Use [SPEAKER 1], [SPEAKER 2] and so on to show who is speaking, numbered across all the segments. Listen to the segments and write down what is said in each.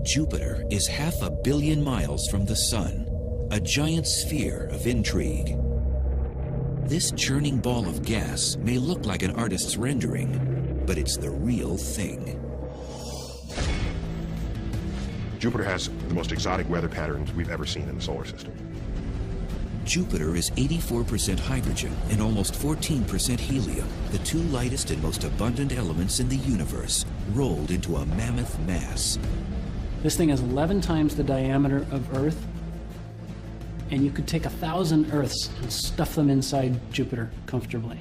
[SPEAKER 1] Jupiter is 500 million miles from the Sun, a giant sphere of intrigue. This churning ball of gas may look like an artist's rendering, but it's the real thing.
[SPEAKER 2] Jupiter has the most exotic weather patterns we've ever seen in the solar system.
[SPEAKER 1] Jupiter is 84% hydrogen and almost 14% helium, the two lightest and most abundant elements in the universe, rolled into a mammoth mass.
[SPEAKER 3] This thing is 11 times the diameter of Earth, and you could take 1,000 Earths and stuff them inside Jupiter comfortably.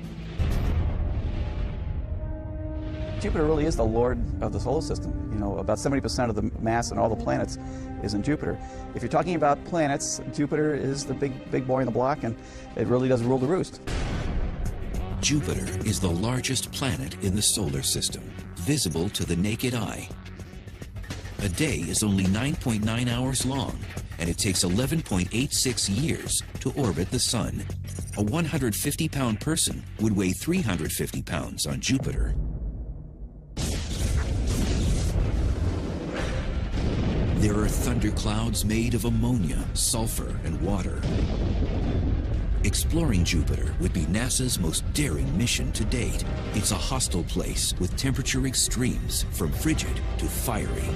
[SPEAKER 4] Jupiter really is the lord of the solar system. You know, about 70% of the mass in all the planets is in Jupiter. If you're talking about planets, Jupiter is the big boy in the block, and it really does rule the roost.
[SPEAKER 1] Jupiter is the largest planet in the solar system, visible to the naked eye. A day is only 9.9 hours long, and it takes 11.86 years to orbit the Sun. A 150-pound person would weigh 350 pounds on Jupiter. There are thunderclouds made of ammonia, sulfur, and water. Exploring Jupiter would be NASA's most daring mission to date. It's a hostile place with temperature extremes from frigid to fiery.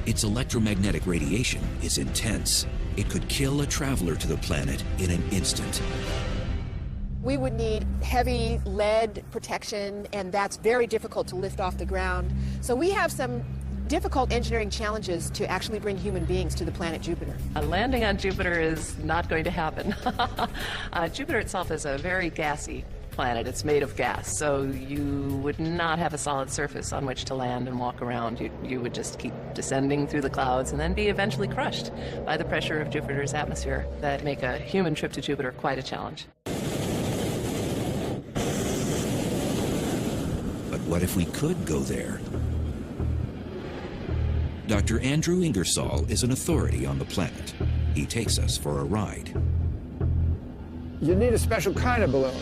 [SPEAKER 1] Its electromagnetic radiation is intense. It could kill a traveler to the planet in an instant.
[SPEAKER 5] We would need heavy lead protection, and that's very difficult to lift off the ground. So we have some difficult engineering challenges to actually bring human beings to the planet Jupiter.
[SPEAKER 6] Landing on Jupiter is not going to happen. Jupiter itself is a very gassy planet. It's made of gas, so you would not have a solid surface on which to land and walk around. You would just keep descending through the clouds and then be eventually crushed by the pressure of Jupiter's atmosphere that make a human trip to Jupiter quite a challenge.
[SPEAKER 1] But what if we could go there? Dr. Andrew Ingersoll is an authority on the planet. He takes us for a ride.
[SPEAKER 7] You need a special kind of balloon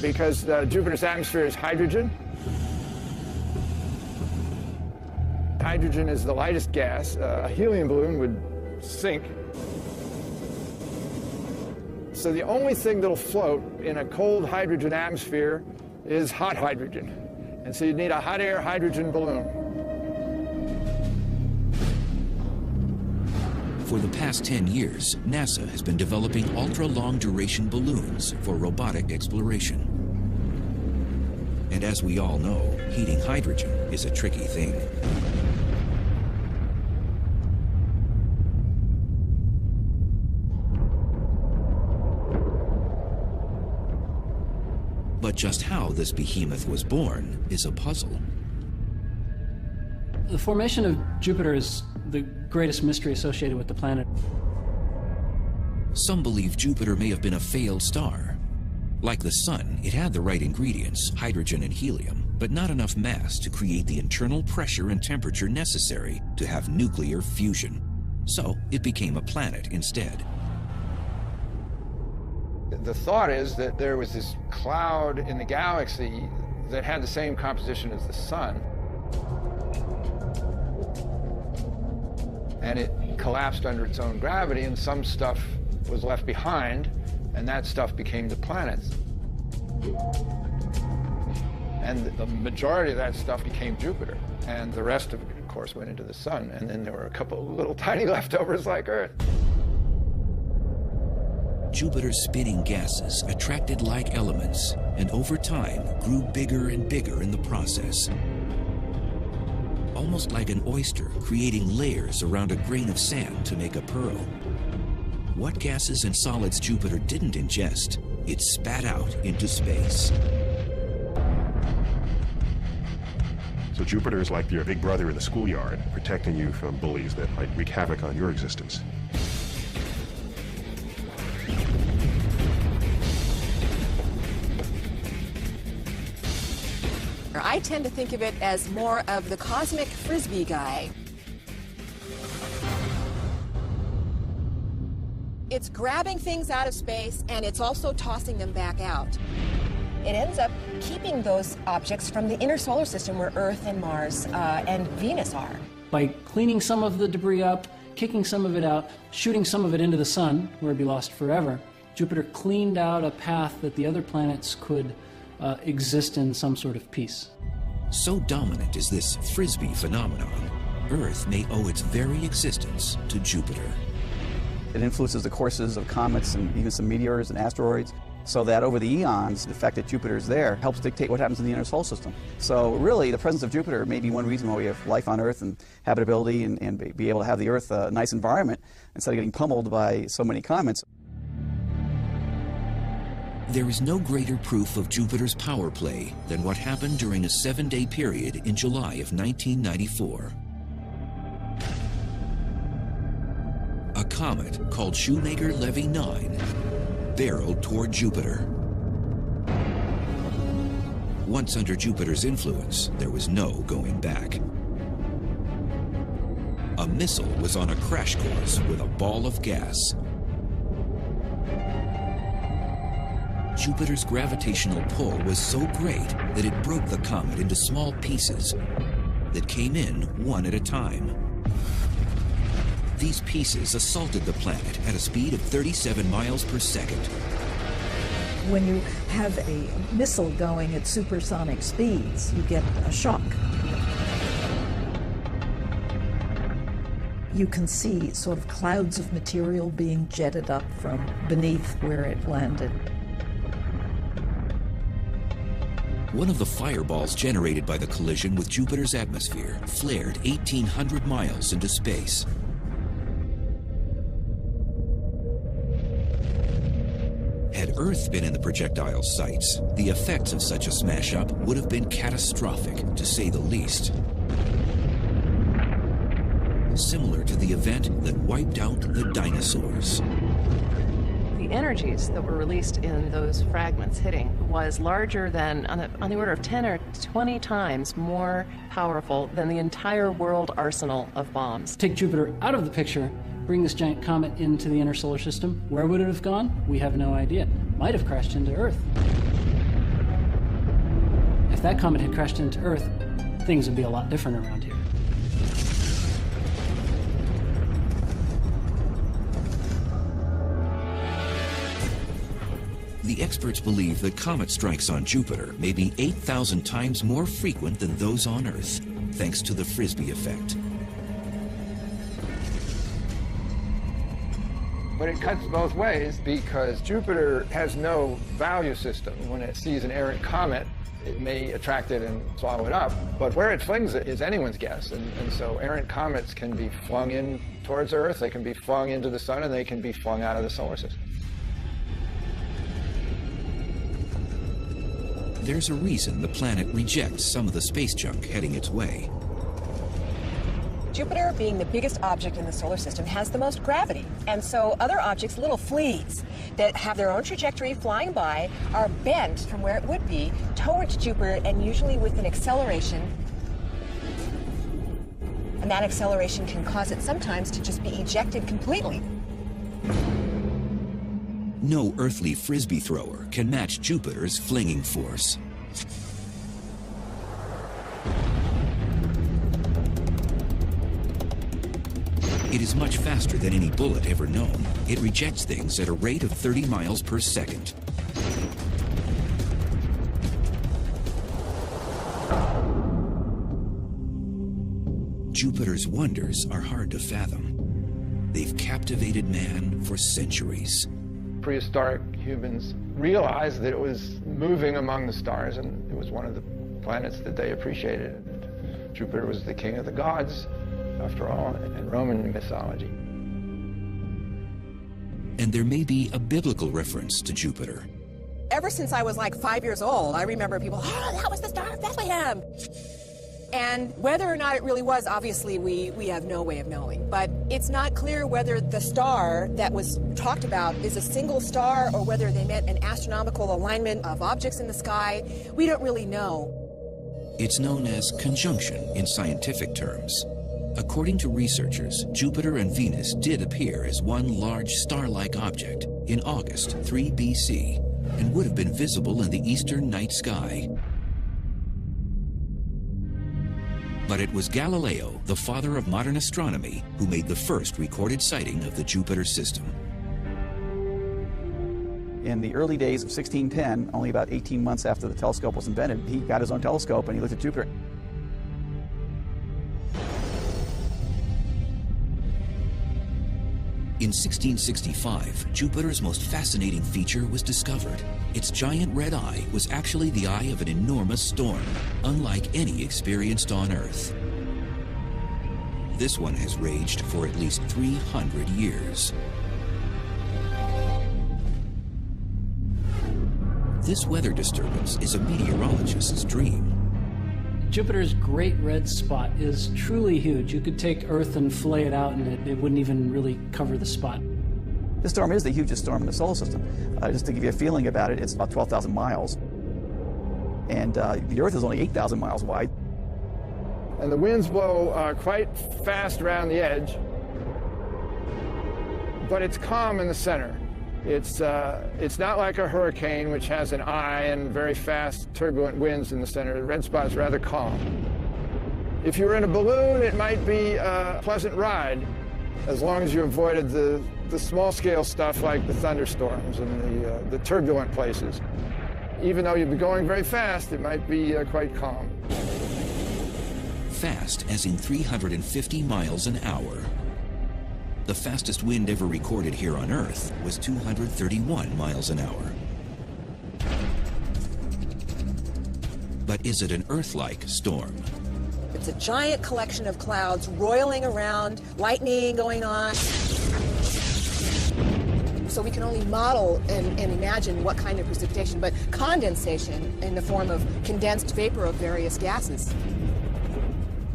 [SPEAKER 7] because Jupiter's atmosphere is hydrogen. Hydrogen is the lightest gas. A helium balloon would sink. So the only thing that'll float in a cold hydrogen atmosphere is hot hydrogen. And so you need a hot air hydrogen balloon.
[SPEAKER 1] For the past 10 years, NASA has been developing ultra-long duration balloons for robotic exploration. And as we all know, heating hydrogen is a tricky thing. But just how this behemoth was born is a puzzle.
[SPEAKER 3] The formation of Jupiter is the greatest mystery associated with the planet.
[SPEAKER 1] Some believe Jupiter may have been a failed star. Like the Sun, it had the right ingredients, hydrogen and helium, but not enough mass to create the internal pressure and temperature necessary to have nuclear fusion. So it became a planet instead.
[SPEAKER 7] The thought is that there was this cloud in the galaxy that had the same composition as the Sun. And it collapsed under its own gravity, and some stuff was left behind, and that stuff became the planets. And the majority of that stuff became Jupiter, and the rest of it, of course, went into the Sun, and then there were a couple of little tiny leftovers like Earth.
[SPEAKER 1] Jupiter's spinning gases attracted like elements, and over time grew bigger and bigger in the process. Almost like an oyster creating layers around a grain of sand to make a pearl. What gases and solids Jupiter didn't ingest, it spat out into space.
[SPEAKER 2] So Jupiter is like your big brother in the schoolyard, protecting you from bullies that might wreak havoc on your existence.
[SPEAKER 5] I tend to think of it as more of the cosmic frisbee guy. It's grabbing things out of space, and it's also tossing them back out. it ends up keeping those objects from the inner solar system where Earth and Mars and Venus are.
[SPEAKER 3] By cleaning some of the debris up, kicking some of it out, shooting some of it into the sun, where it'd be lost forever, Jupiter cleaned out a path that the other planets could exist in some sort of peace.
[SPEAKER 1] So dominant is this frisbee phenomenon, Earth may owe its very existence to Jupiter.
[SPEAKER 4] It influences the courses of comets and even some meteors and asteroids, so that over the eons, the fact that Jupiter is there helps dictate what happens in the inner solar system. So really, the presence of Jupiter may be one reason why we have life on Earth and habitability and be able to have the Earth a nice environment instead of getting pummeled by so many comets.
[SPEAKER 1] There is no greater proof of Jupiter's power play than what happened during a 7-day period in July of 1994. A comet called Shoemaker-Levy 9 barreled toward Jupiter. Once under Jupiter's influence, there was no going back. A missile was on a crash course with a ball of gas. Jupiter's gravitational pull was so great that it broke the comet into small pieces that came in one at a time. These pieces assaulted the planet at a speed of 37 miles per second.
[SPEAKER 8] When you have a missile going at supersonic speeds, you get a shock. You can see sort of clouds of material being jetted up from beneath where it landed.
[SPEAKER 1] One of the fireballs generated by the collision with Jupiter's atmosphere flared 1,800 miles into space. Had Earth been in the projectile's sights, the effects of such a smash-up would have been catastrophic, to say the least. Similar to the event that wiped out the dinosaurs.
[SPEAKER 6] The energies that were released in those fragments hitting was larger than, on the order of 10 or 20 times more powerful than the entire world arsenal of bombs.
[SPEAKER 3] Take Jupiter out of the picture, bring this giant comet into the inner solar system. Where would it have gone? We have no idea. Might have crashed into Earth. If that comet had crashed into Earth, things would be a lot different around here.
[SPEAKER 1] The experts believe that comet strikes on Jupiter may be 8,000 times more frequent than those on Earth, thanks to the Frisbee effect.
[SPEAKER 7] But it cuts both ways because Jupiter has no value system. When it sees an errant comet, it may attract it and swallow it up. But where it flings it is anyone's guess. And so errant comets can be flung in towards Earth, they can be flung into the sun, and they can be flung out of the solar system.
[SPEAKER 1] There's a reason the planet rejects some of the space junk heading its way.
[SPEAKER 5] Jupiter, being the biggest object in the solar system, has the most gravity. And so other objects, little fleas that have their own trajectory flying by, are bent from where it would be towards Jupiter, and usually with an acceleration. And that acceleration can cause it sometimes to just be ejected completely.
[SPEAKER 1] No earthly Frisbee thrower can match Jupiter's flinging force. It is much faster than any bullet ever known. It rejects things at a rate of 30 miles per second. Jupiter's wonders are hard to fathom. They've captivated man for centuries.
[SPEAKER 7] Prehistoric humans realized that it was moving among the stars, and it was one of the planets that they appreciated. Jupiter was the king of the gods, after all, in Roman mythology.
[SPEAKER 1] And there may be a biblical reference to Jupiter.
[SPEAKER 5] Ever since I was like 5 years old, I remember people, oh, that was the Star of Bethlehem. And whether or not it really was, obviously, we have no way of knowing. But it's not clear whether the star that was talked about is a single star or whether they meant an astronomical alignment of objects in the sky. We don't really know.
[SPEAKER 1] It's known as conjunction in scientific terms. According to researchers, Jupiter and Venus did appear as one large star-like object in August 3 BC. and would have been visible in the eastern night sky. But it was Galileo, the father of modern astronomy, who made the first recorded sighting of the Jupiter system.
[SPEAKER 4] In the early days of 1610, only about 18 months after the telescope was invented, he got his own telescope and he looked at Jupiter.
[SPEAKER 1] In 1665, Jupiter's most fascinating feature was discovered. Its giant red eye was actually the eye of an enormous storm, unlike any experienced on Earth. This one has raged for at least 300 years. This weather disturbance is a meteorologist's dream.
[SPEAKER 3] Jupiter's Great Red Spot is truly huge. You could take Earth and flay it out and it wouldn't even really cover the spot.
[SPEAKER 4] This storm is the hugest storm in the solar system. Just to give you a feeling about it, it's about 12,000 miles. And the Earth is only 8,000 miles wide.
[SPEAKER 7] And the winds blow quite fast around the edge, but it's calm in the center. It's not like a hurricane, which has an eye and very fast, turbulent winds in the center. The red spot is rather calm. If you were in a balloon, it might be a pleasant ride, as long as you avoided the small-scale stuff like the thunderstorms and the turbulent places. Even though you'd be going very fast, it might be quite calm.
[SPEAKER 1] Fast as in 350 miles an hour. The fastest wind ever recorded here on Earth was 231 miles an hour. But is it an Earth-like storm?
[SPEAKER 5] It's a giant collection of clouds roiling around, lightning going on. So we can only model and imagine what kind of precipitation, but condensation in the form of condensed vapor of various gases.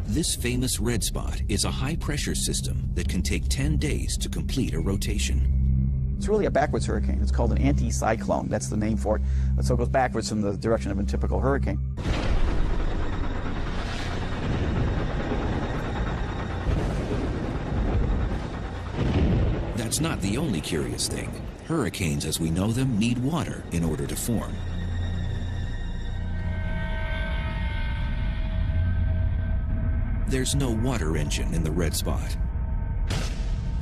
[SPEAKER 1] This famous red spot is a high-pressure system that can take 10 days to complete a rotation.
[SPEAKER 4] It's really a backwards hurricane. It's called an anticyclone. That's the name for it. So it goes backwards from the direction of a typical hurricane.
[SPEAKER 1] That's not the only curious thing. Hurricanes, as we know them, need water in order to form. There's no water engine in the red spot.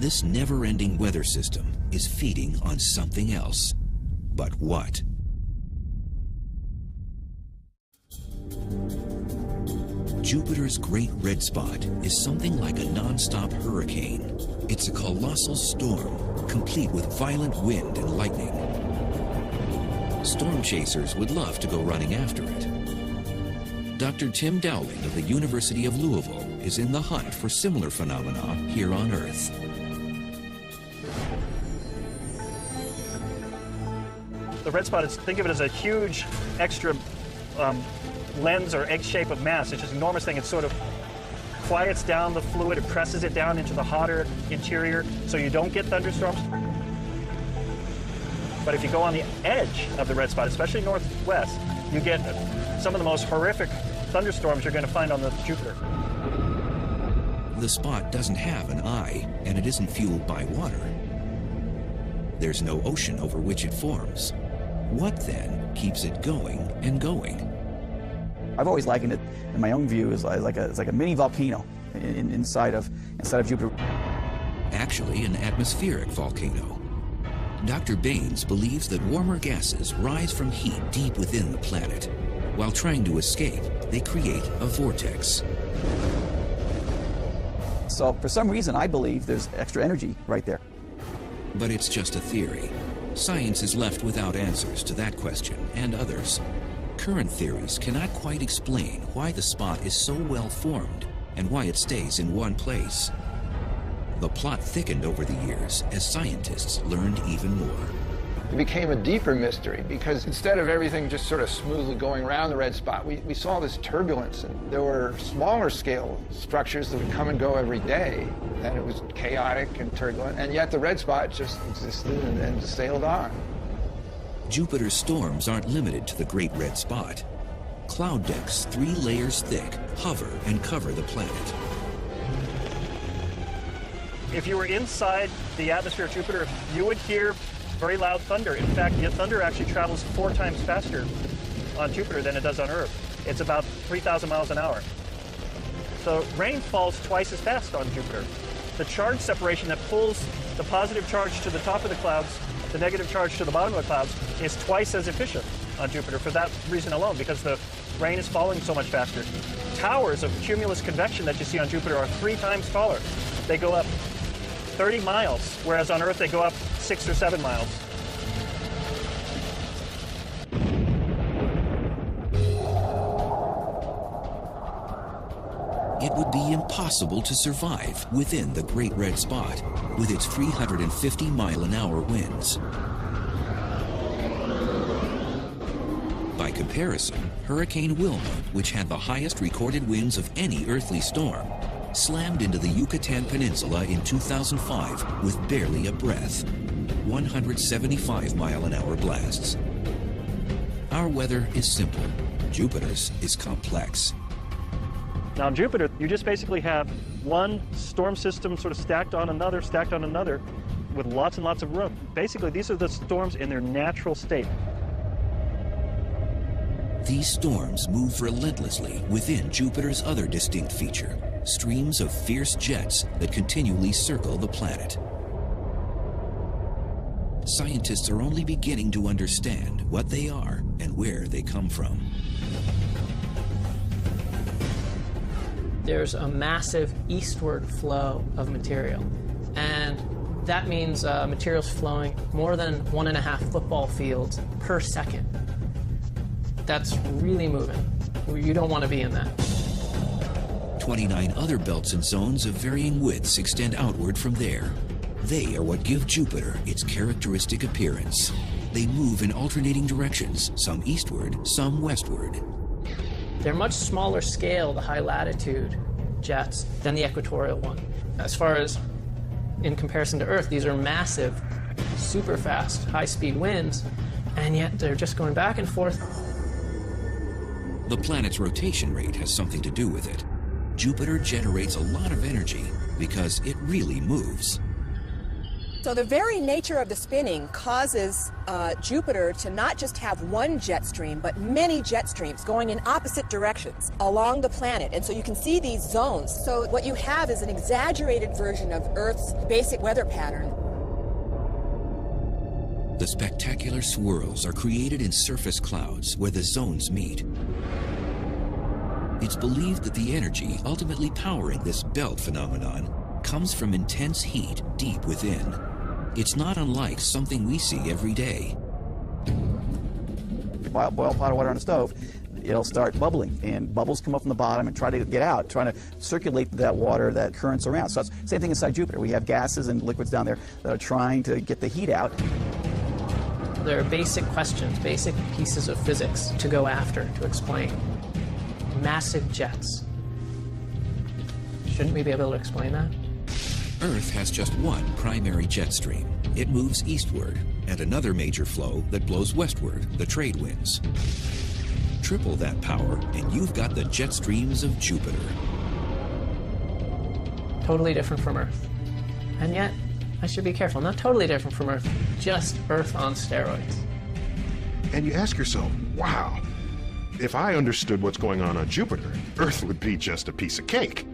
[SPEAKER 1] This never-ending weather system is feeding on something else. But what? Jupiter's Great Red Spot is something like a non-stop hurricane. It's a colossal storm, complete with violent wind and lightning. Storm chasers would love to go running after it. Dr. Tim Dowling of the University of Louisville is in the hunt for similar phenomena here on Earth.
[SPEAKER 9] The red spot, think of it as a huge extra lens or egg shape of mass. It's just an enormous thing. It sort of quiets down the fluid, it presses it down into the hotter interior so you don't get thunderstorms. But if you go on the edge of the red spot, especially northwest, you get some of the most horrific thunderstorms you're going to find on the Jupiter.
[SPEAKER 1] The spot doesn't have an eye, and it isn't fueled by water. There's no ocean over which it forms. What then keeps it going and going?
[SPEAKER 4] I've always likened it, in my own view, as it's like a mini volcano inside of Jupiter.
[SPEAKER 1] Actually, an atmospheric volcano. Dr. Baines believes that warmer gases rise from heat deep within the planet. While trying to escape, they create a vortex.
[SPEAKER 4] So for some reason, I believe there's extra energy right there.
[SPEAKER 1] But it's just a theory. Science is left without answers to that question and others. Current theories cannot quite explain why the spot is so well formed and why it stays in one place. The plot thickened over the years as scientists learned even more.
[SPEAKER 7] It became a deeper mystery because instead of everything just sort of smoothly going around the red spot, we saw this turbulence, and there were smaller scale structures that would come and go every day, and it was chaotic and turbulent, and yet the red spot just existed and sailed on.
[SPEAKER 1] Jupiter's storms aren't limited to the Great Red Spot. Cloud decks 3 layers thick hover and cover the planet.
[SPEAKER 9] If you were inside the atmosphere of Jupiter, you would hear very loud thunder. In fact, the thunder actually travels 4 times faster on Jupiter than it does on Earth. It's about 3,000 miles an hour. So rain falls twice as fast on Jupiter. The charge separation that pulls the positive charge to the top of the clouds, the negative charge to the bottom of the clouds, is twice as efficient on Jupiter for that reason alone, because the rain is falling so much faster. Towers of cumulus convection that you see on Jupiter are 3 times taller. They go up 30 miles, whereas on Earth they go up 6 or 7 miles.
[SPEAKER 1] It would be impossible to survive within the Great Red Spot with its 350-mile-an-hour winds. By comparison, Hurricane Wilma, which had the highest recorded winds of any earthly storm, slammed into the Yucatan Peninsula in 2005 with barely a breath. 175-mile-an-hour blasts. Our weather is simple. Jupiter's is complex.
[SPEAKER 9] Now on Jupiter, you just basically have one storm system sort of stacked on another, with lots and lots of room. Basically, these are the storms in their natural state.
[SPEAKER 1] These storms move relentlessly within Jupiter's other distinct feature, streams of fierce jets that continually circle the planet. Scientists are only beginning to understand what they are and where they come from.
[SPEAKER 10] There's a massive eastward flow of material, and that means materials flowing more than 1.5 football fields per second. That's really moving. You don't want to be in that.
[SPEAKER 1] 29 other belts and zones of varying widths extend outward from there. They are what give Jupiter its characteristic appearance. They move in alternating directions, some eastward, some westward.
[SPEAKER 10] They're much smaller scale, the high latitude jets, than the equatorial one. As far as in comparison to Earth, these are massive, super fast, high-speed winds, and yet they're just going back and forth.
[SPEAKER 1] The planet's rotation rate has something to do with it. Jupiter generates a lot of energy because it really moves.
[SPEAKER 5] So the very nature of the spinning causes Jupiter to not just have one jet stream, but many jet streams going in opposite directions along the planet. And so you can see these zones. So what you have is an exaggerated version of Earth's basic weather pattern.
[SPEAKER 1] The spectacular swirls are created in surface clouds where the zones meet. It's believed that the energy ultimately powering this belt phenomenon comes from intense heat deep within. It's not unlike something we see every day.
[SPEAKER 4] If you boil a pot of water on a stove, it'll start bubbling, and bubbles come up from the bottom and try to get out, trying to circulate that water, that currents around. So it's the same thing inside Jupiter. We have gases and liquids down there that are trying to get the heat out.
[SPEAKER 10] There are basic questions, basic pieces of physics to go after, to explain. Massive jets. Shouldn't we be able to explain that?
[SPEAKER 1] Earth has just one primary jet stream. It moves eastward, and another major flow that blows westward, the trade winds. Triple that power, and you've got the jet streams of Jupiter.
[SPEAKER 10] Totally different from Earth. And yet, I should be careful, not totally different from Earth, just Earth on steroids.
[SPEAKER 2] And you ask yourself, wow, if I understood what's going on Jupiter, Earth would be just a piece of cake.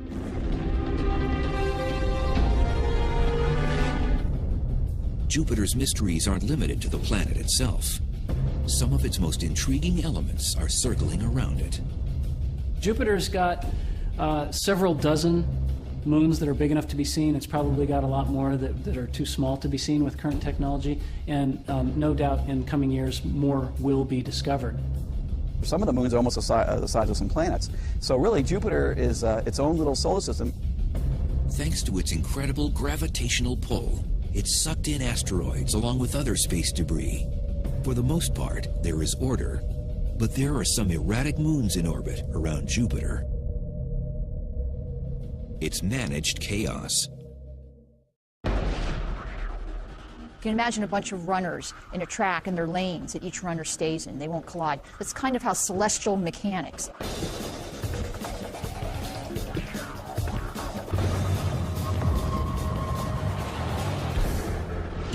[SPEAKER 1] Jupiter's mysteries aren't limited to the planet itself. Some of its most intriguing elements are circling around it.
[SPEAKER 3] Jupiter's got several dozen moons that are big enough to be seen. It's probably got a lot more that are too small to be seen with current technology, and no doubt in coming years more will be discovered.
[SPEAKER 4] Some of the moons are almost the size of some planets. So really, Jupiter is its own little solar system.
[SPEAKER 1] Thanks to its incredible gravitational pull, it's sucked in asteroids along with other space debris. For the most part, there is order, but there are some erratic moons in orbit around Jupiter. It's managed chaos.
[SPEAKER 11] You can imagine a bunch of runners in a track and their lanes that each runner stays in. They won't collide. That's kind of how celestial mechanics.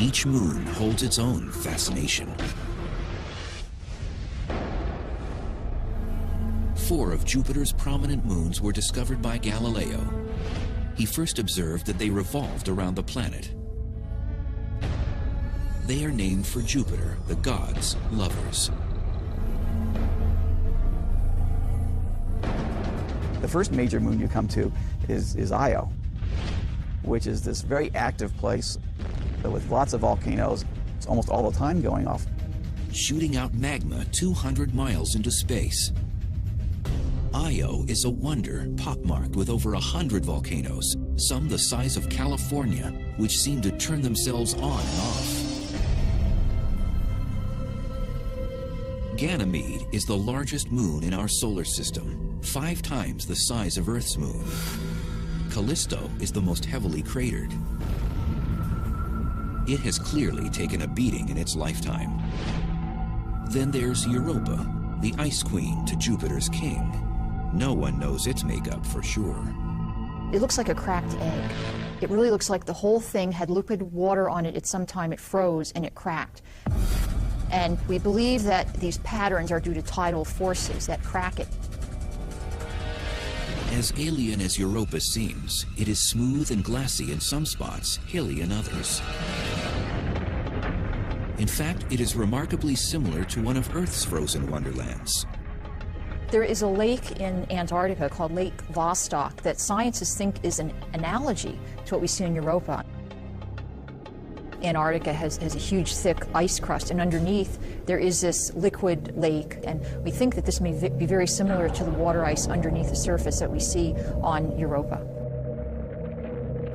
[SPEAKER 1] Each moon holds its own fascination. 4 of Jupiter's prominent moons were discovered by Galileo. He first observed that they revolved around the planet. They are named for Jupiter, the god's lovers.
[SPEAKER 4] The first major moon you come to is Io, which is this very active place with lots of volcanoes. It's almost all the time going off.
[SPEAKER 1] Shooting out magma 200 miles into space. Io is a wonder, pockmarked with over 100 volcanoes, some the size of California, which seem to turn themselves on and off. Ganymede is the largest moon in our solar system, 5 times the size of Earth's moon. Callisto is the most heavily cratered. It has clearly taken a beating in its lifetime. Then there's Europa, the ice queen to Jupiter's king. No one knows its makeup for sure.
[SPEAKER 11] It looks like a cracked egg. It really looks like the whole thing had liquid water on it at some time. It froze and it cracked. And we believe that these patterns are due to tidal forces that crack it.
[SPEAKER 1] As alien as Europa seems, it is smooth and glassy in some spots, hilly in others. In fact, it is remarkably similar to one of Earth's frozen wonderlands.
[SPEAKER 11] There is a lake in Antarctica called Lake Vostok that scientists think is an analogy to what we see in Europa. Antarctica has a huge thick ice crust, and underneath there is this liquid lake, and we think that this may be very similar to the water ice underneath the surface that we see on Europa.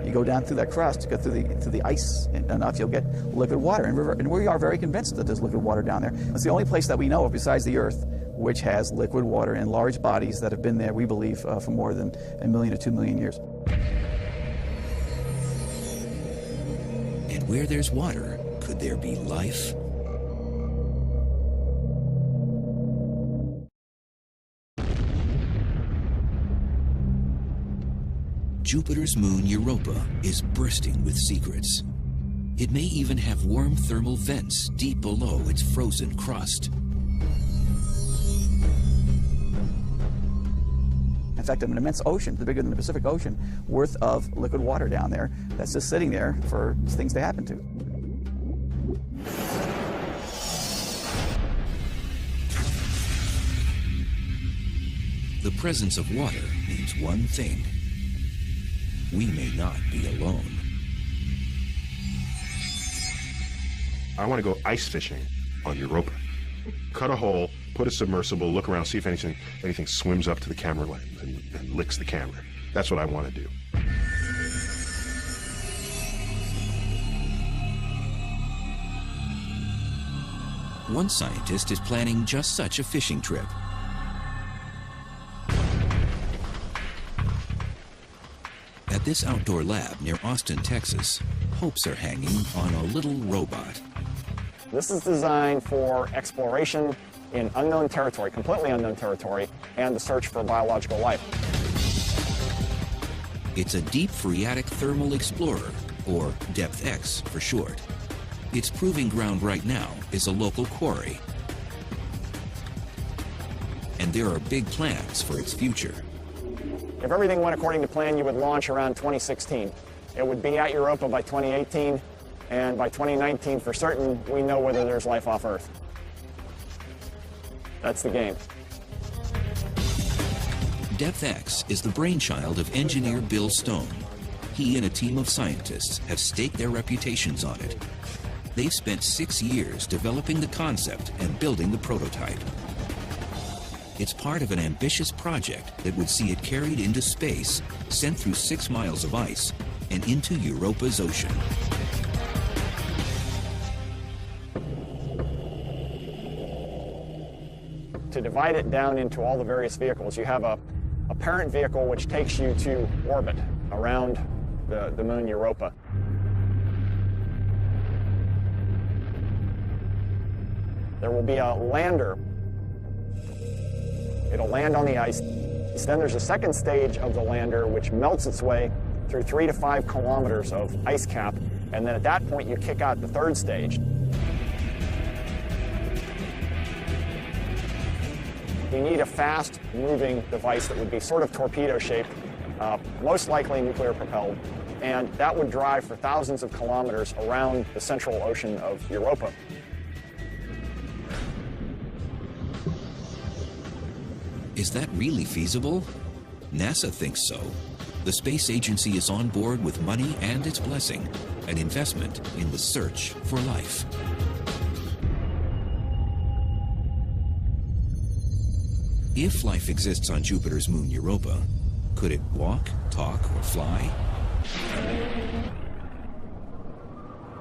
[SPEAKER 4] You go down through that crust, go through the ice enough, you'll get liquid water, and we are very convinced that there's liquid water down there. It's the only place that we know of besides the Earth which has liquid water in large bodies that have been there, we believe, for more than 1 million to 2 million years.
[SPEAKER 1] And where there's water, could there be life? Jupiter's moon Europa is bursting with secrets. It may even have warm thermal vents deep below its frozen crust.
[SPEAKER 4] In fact, an immense ocean, bigger than the Pacific Ocean, worth of liquid water down there that's just sitting there for things to happen to.
[SPEAKER 1] The presence of water means one thing. We may not be alone.
[SPEAKER 2] I want to go ice fishing on Europa. Cut a hole, put a submersible, look around, see if anything swims up to the camera lens and licks the camera. That's what I want to do.
[SPEAKER 1] One scientist is planning just such a fishing trip. At this outdoor lab near Austin, Texas, hopes are hanging on a little robot.
[SPEAKER 12] This is designed for exploration in unknown territory, completely unknown territory, and the search for biological life.
[SPEAKER 1] It's a deep phreatic thermal explorer, or DepthX for short. Its proving ground right now is a local quarry. And there are big plans for its future.
[SPEAKER 12] If everything went according to plan, you would launch around 2016. It would be at Europa by 2018, and by 2019, for certain, we know whether there's life off Earth. That's the game.
[SPEAKER 1] DepthX is the brainchild of engineer Bill Stone. He and a team of scientists have staked their reputations on it. They've spent 6 years developing the concept and building the prototype. It's part of an ambitious project that would see it carried into space, sent through 6 miles of ice, and into Europa's ocean.
[SPEAKER 12] To divide it down into all the various vehicles, you have a parent vehicle which takes you to orbit around the moon Europa. There will be a lander. It'll land on the ice. Then there's a second stage of the lander which melts its way through 3 to 5 kilometers of ice cap And then at that point, you kick out the third stage. You need a fast-moving device that would be sort of torpedo-shaped, most likely nuclear-propelled, and that would drive for thousands of kilometers around the central ocean of Europa.
[SPEAKER 1] Is that really feasible? NASA thinks so. The space agency is on board with money and its blessing, an investment in the search for life. If life exists on Jupiter's moon Europa, could it walk, talk, or fly?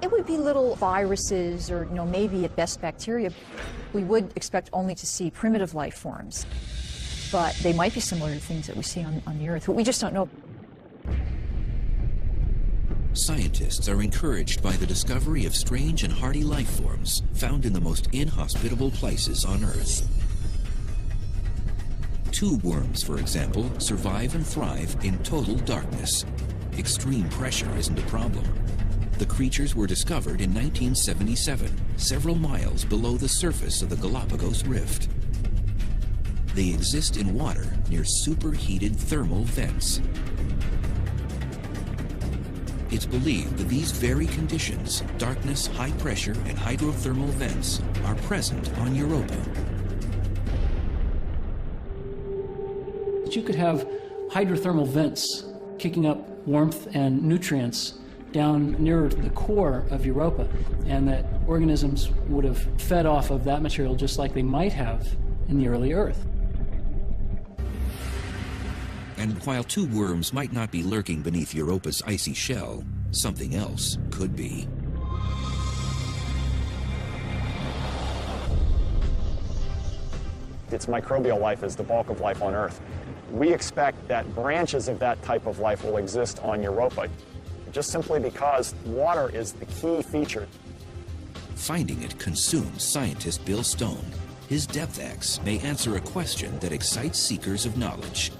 [SPEAKER 11] It would be little viruses or, maybe at best bacteria. We would expect only to see primitive life forms, but they might be similar to things that we see on the Earth. We just don't know.
[SPEAKER 1] Scientists are encouraged by the discovery of strange and hardy life forms found in the most inhospitable places on Earth. Tube worms, for example, survive and thrive in total darkness. Extreme pressure isn't a problem. The creatures were discovered in 1977, several miles below the surface of the Galapagos Rift. They exist in water near superheated thermal vents. It's believed that these very conditions, darkness, high pressure, and hydrothermal vents, are present on Europa.
[SPEAKER 3] You could have hydrothermal vents kicking up warmth and nutrients down nearer to the core of Europa, and that organisms would have fed off of that material just like they might have in the early Earth.
[SPEAKER 1] And while tube worms might not be lurking beneath Europa's icy shell, something else could be.
[SPEAKER 12] Its microbial life is the bulk of life on Earth. We expect that branches of that type of life will exist on Europa, just simply because water is the key feature.
[SPEAKER 1] Finding it consumes scientist Bill Stone. His DepthX may answer a question that excites seekers of knowledge.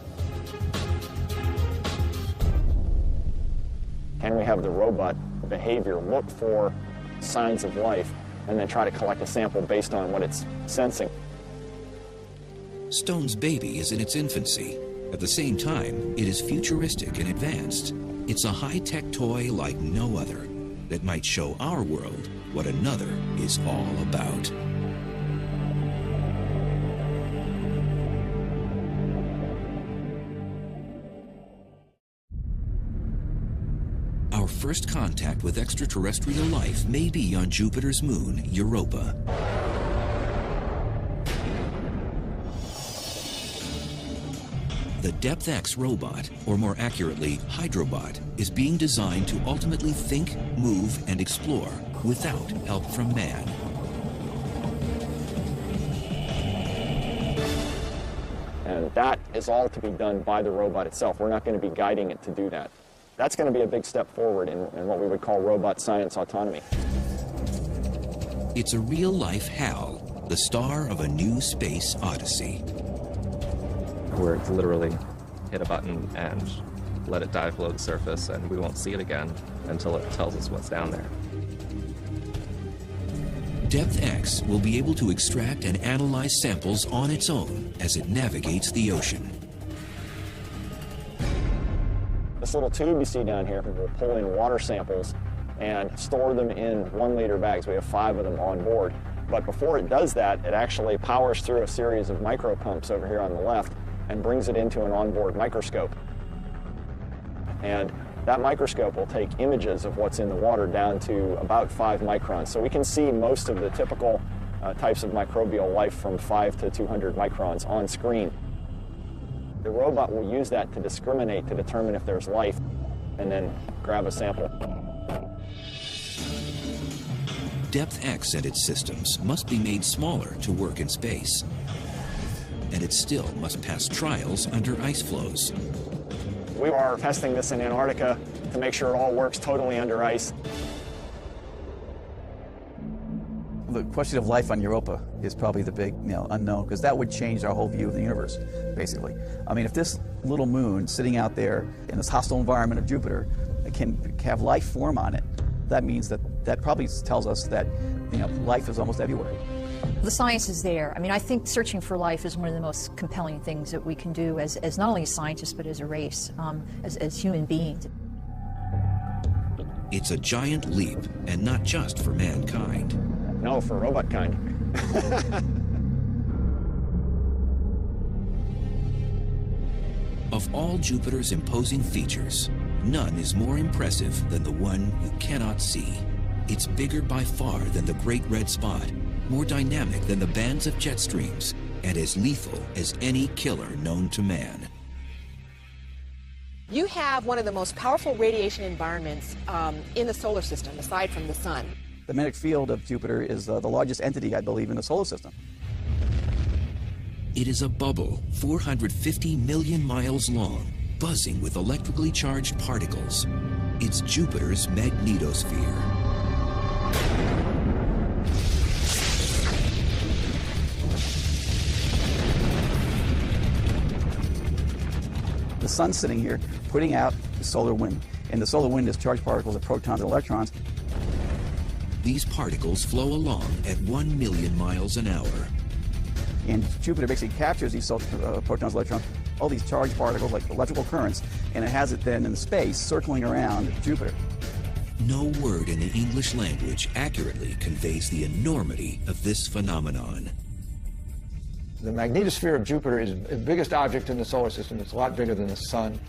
[SPEAKER 12] Can we have the robot behavior look for signs of life and then try to collect a sample based on what it's sensing?
[SPEAKER 1] Stone's baby is in its infancy. At the same time, it is futuristic and advanced. It's a high-tech toy like no other that might show our world what another is all about. Our first contact with extraterrestrial life may be on Jupiter's moon, Europa. The DepthX robot, or more accurately, Hydrobot, is being designed to ultimately think, move, and explore without help from man.
[SPEAKER 12] And that is all to be done by the robot itself. We're not going to be guiding it to do that. That's going to be a big step forward in what we would call robot science autonomy.
[SPEAKER 1] It's a real-life HAL, the star of a new space odyssey.
[SPEAKER 13] Where it's literally hit a button and let it dive below the surface, and we won't see it again until it tells us what's down there.
[SPEAKER 1] DepthX will be able to extract and analyze samples on its own as it navigates the ocean.
[SPEAKER 12] This little tube you see down here will pull in water samples and store them in 1-liter bags. We have 5 of them on board. But before it does that, it actually powers through a series of micro pumps over here on the left and brings it into an onboard microscope. And that microscope will take images of what's in the water down to about 5 microns. So we can see most of the typical types of microbial life from 5 to 200 microns on screen. The robot will use that to discriminate to determine if there's life and then grab a sample.
[SPEAKER 1] DepthX and its systems must be made smaller to work in space. And it still must pass trials under ice flows.
[SPEAKER 12] We are testing this in Antarctica to make sure it all works totally under ice.
[SPEAKER 4] The question of life on Europa is probably the big unknown, because that would change our whole view of the universe, basically. I mean, if this little moon sitting out there in this hostile environment of Jupiter can have life form on it, that means that probably tells us that, you know, life is almost everywhere.
[SPEAKER 11] The science is there. I mean, I think searching for life is one of the most compelling things that we can do as not only scientists, but as a race, as human beings.
[SPEAKER 1] It's a giant leap, and not just for mankind.
[SPEAKER 12] No, for robot kind.
[SPEAKER 1] Of all Jupiter's imposing features, none is more impressive than the one you cannot see. It's bigger by far than the Great Red Spot, more dynamic than the bands of jet streams, and as lethal as any killer known to man.
[SPEAKER 5] You have one of the most powerful radiation environments in the solar system, aside from the sun.
[SPEAKER 4] The magnetic field of Jupiter is the largest entity, I believe, in the solar system.
[SPEAKER 1] It is a bubble 450 million miles long, buzzing with electrically charged particles. It's Jupiter's magnetosphere.
[SPEAKER 4] The sun's sitting here putting out the solar wind, and the solar wind is charged particles of protons and electrons.
[SPEAKER 1] These particles flow along at 1 million miles an hour.
[SPEAKER 4] And Jupiter basically captures these protons, electrons, all these charged particles like electrical currents, and it has it then in space circling around Jupiter.
[SPEAKER 1] No word in the English language accurately conveys the enormity of this phenomenon.
[SPEAKER 7] The magnetosphere of Jupiter is the biggest object in the solar system. It's a lot bigger than the sun.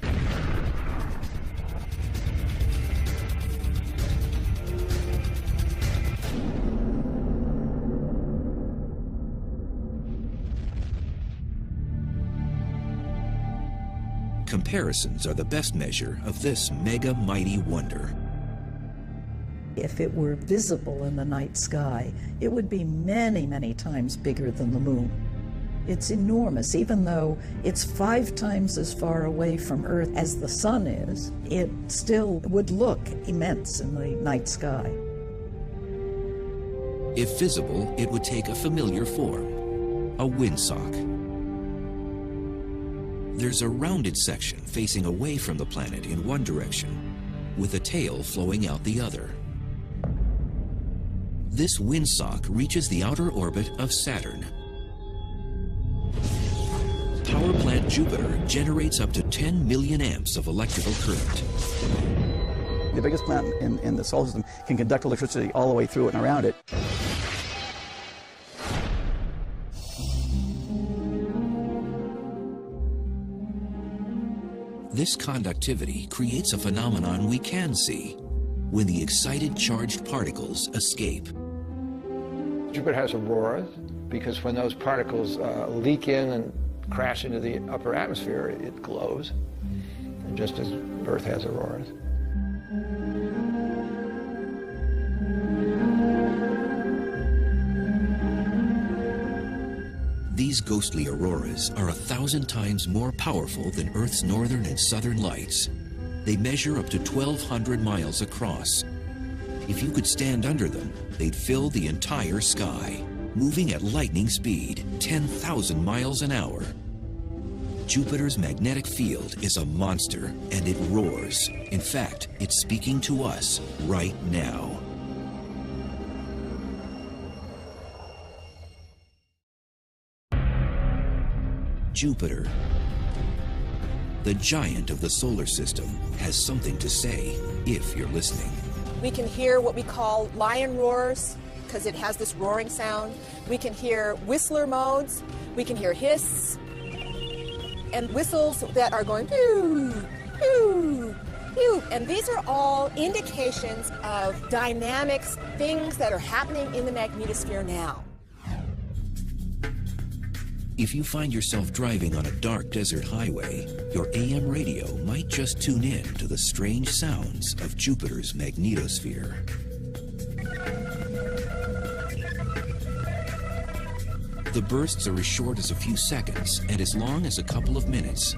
[SPEAKER 1] Comparisons are the best measure of this mega mighty wonder.
[SPEAKER 8] If it were visible in the night sky, it would be many, many times bigger than the moon. It's enormous. Even though it's 5 times as far away from Earth as the sun is, it still would look immense in the night sky.
[SPEAKER 1] If visible, it would take a familiar form, a windsock. There's a rounded section facing away from the planet in one direction, with a tail flowing out the other. This windsock reaches the outer orbit of Saturn. Power plant Jupiter generates up to 10 million amps of electrical current.
[SPEAKER 4] The biggest planet in the solar system can conduct electricity all the way through it and around it.
[SPEAKER 1] This conductivity creates a phenomenon we can see when the excited charged particles escape.
[SPEAKER 7] Jupiter has auroras because when those particles leak in and crash into the upper atmosphere, it glows, and just as Earth has auroras.
[SPEAKER 1] These ghostly auroras are 1,000 times more powerful than Earth's northern and southern lights. They measure up to 1,200 miles across. If you could stand under them, they'd fill the entire sky, moving at lightning speed, 10,000 miles an hour. Jupiter's magnetic field is a monster, and it roars. In fact, it's speaking to us right now. Jupiter, the giant of the solar system, has something to say if you're listening.
[SPEAKER 5] We can hear what we call lion roars, because it has this roaring sound. We can hear whistler modes. We can hear hiss, and whistles that are going pew, pew, pew. And these are all indications of dynamics, things that are happening in the magnetosphere now.
[SPEAKER 1] If you find yourself driving on a dark desert highway, your AM radio might just tune in to the strange sounds of Jupiter's magnetosphere. The bursts are as short as a few seconds and as long as a couple of minutes.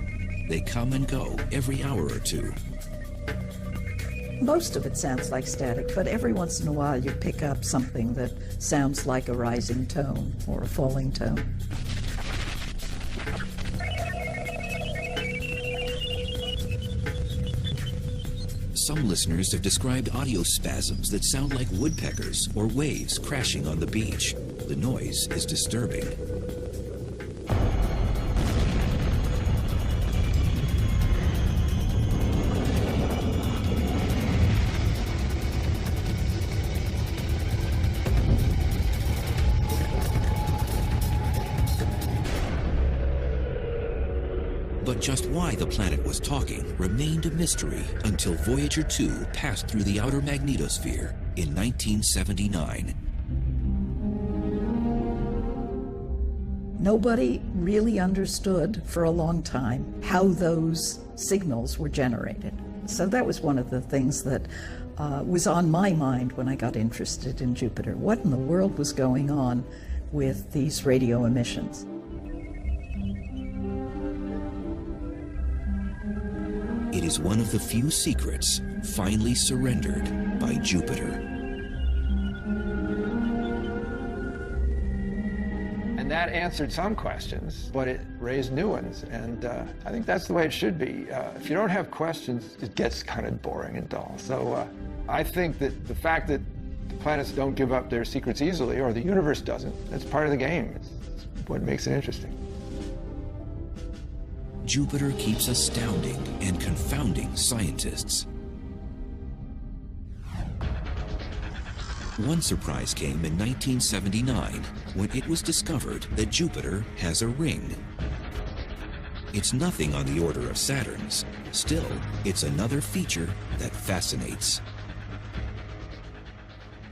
[SPEAKER 1] They come and go every hour or two.
[SPEAKER 8] Most of it sounds like static, but every once in a while you pick up something that sounds like a rising tone or a falling tone.
[SPEAKER 1] Some listeners have described audio spasms that sound like woodpeckers or waves crashing on the beach. The noise is disturbing. But just why the planet was talking remained a mystery until Voyager 2 passed through the outer magnetosphere in 1979.
[SPEAKER 8] Nobody really understood for a long time how those signals were generated. So that was one of the things that was on my mind when I got interested in Jupiter. What in the world was going on with these radio emissions?
[SPEAKER 1] It is one of the few secrets finally surrendered by Jupiter.
[SPEAKER 7] And that answered some questions, but it raised new ones. And I think that's the way it should be. If you don't have questions, it gets kind of boring and dull. So I think that the fact that the planets don't give up their secrets easily, or the universe doesn't, that's part of the game. It's what makes it interesting.
[SPEAKER 1] Jupiter keeps astounding and confounding scientists. One surprise came in 1979 when it was discovered that Jupiter has a ring. It's nothing on the order of Saturn's. Still, it's another feature that fascinates.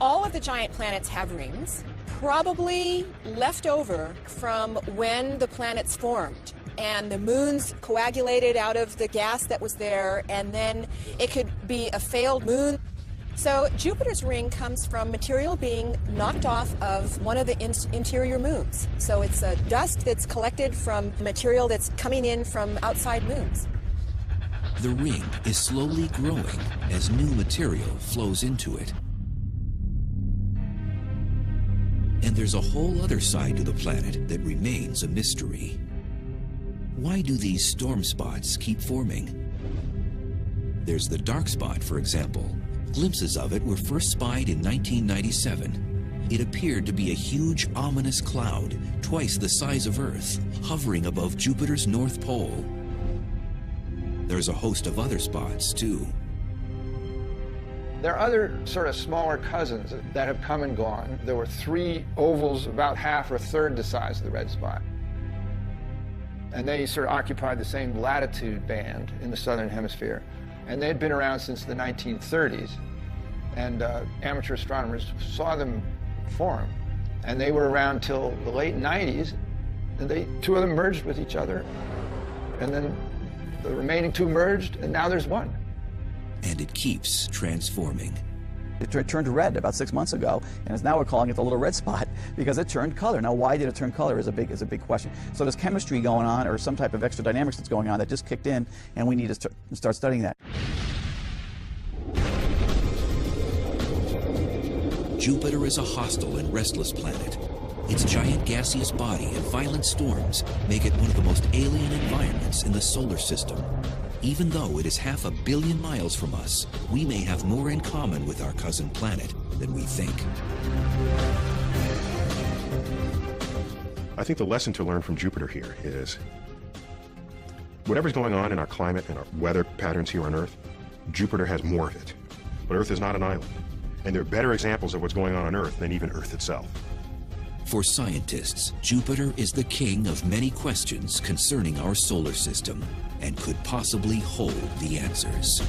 [SPEAKER 5] All of the giant planets have rings, probably left over from when the planets formed. And the moons coagulated out of the gas that was there, and then it could be a failed moon. So Jupiter's ring comes from material being knocked off of one of the interior moons. So it's dust that's collected from material that's coming in from outside moons.
[SPEAKER 1] The ring is slowly growing as new material flows into it. And there's a whole other side to the planet that remains a mystery. Why do these storm spots keep forming? There's the dark spot, for example. Glimpses of it were first spied in 1997. It appeared to be a huge, ominous cloud, twice the size of Earth, hovering above Jupiter's North Pole. There's a host of other spots, too.
[SPEAKER 7] There are other sort of smaller cousins that have come and gone. There were 3 ovals about half or a third the size of the red spot. And they sort of occupied the same latitude band in the southern hemisphere. And they had been around since the 1930s. And amateur astronomers saw them form. And they were around till the late 90s. And 2 of them merged with each other. And then the remaining 2 merged, and now there's 1.
[SPEAKER 1] And it keeps transforming.
[SPEAKER 4] It turned red about 6 months ago, and now we're calling it the little red spot because it turned color. Now, why did it turn color is a big question. So there's chemistry going on, or some type of extra dynamics that's going on that just kicked in, and we need to start studying that.
[SPEAKER 1] Jupiter is a hostile and restless planet. Its giant gaseous body and violent storms make it one of the most alien environments in the solar system. Even though it is 500 million miles from us, we may have more in common with our cousin planet than we think.
[SPEAKER 2] I think the lesson to learn from Jupiter here is whatever's going on in our climate and our weather patterns here on Earth, Jupiter has more of it. But Earth is not an island. And there are better examples of what's going on Earth than even Earth itself.
[SPEAKER 1] For scientists, Jupiter is the king of many questions concerning our solar system and could possibly hold the answers.